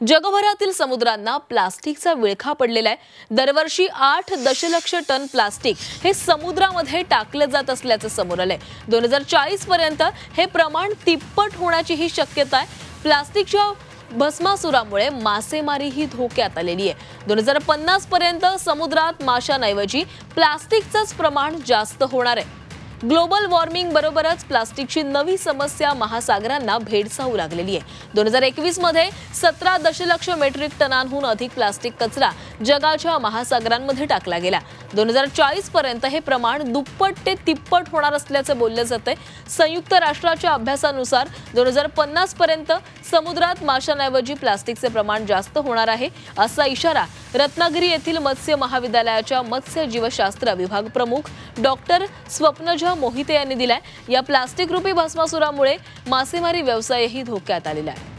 जगभरातील समुद्रांना प्लास्टिकचा विळखा पडलेला आहे। दरवर्षी 8 दशलक्ष टन प्लास्टिक हे समुद्रामध्ये टाकले जात असल्याचं समोर आलंय। 2040 पर्यंत हे प्रमाण तिप्पट होण्याची ही शक्यता आहे। प्लास्टिकच्या भस्मासुरामुळे मासेमारी ही धोक्यात आलेली आहे। 2050 पर्यंत समुद्रात माशांऐवजी प्लास्टिकचंच प्रमाण जास्त होणार आहे। ग्लोबल वॉर्मिंग बरोबरच प्लास्टिकची नवी समस्या महासागरांना भेडसावू लागलेली आहे। 2021 मध्ये 17 दशलक्ष मेट्रिक टनांहून अधिक प्लास्टिक कचरा जगाच्या महासागरांमध्ये टाकला गेला। 2040 पर्यंत हे प्रमाण दुप्पट ते तिप्पट होणार असल्याचं बोललं जातंय। संयुक्त राष्ट्राच्या अभ्यासानुसार 2050 पर्यंत समुद्रात माशांऐवजी प्लास्टिकचे प्रमाण जास्त होणार आहे, असा इशारा रत्नागिरी येथील मत्स्य महाविद्यालयाच्या मत्स्य जीवशास्त्र विभाग प्रमुख डॉक्टर स्वप्नजा मोहिते यांनी दिलाय। या प्लास्टिक रूपी भस्मासुरामुळे मासेमारी व्यवसायही धोक्यात आलेला आहे।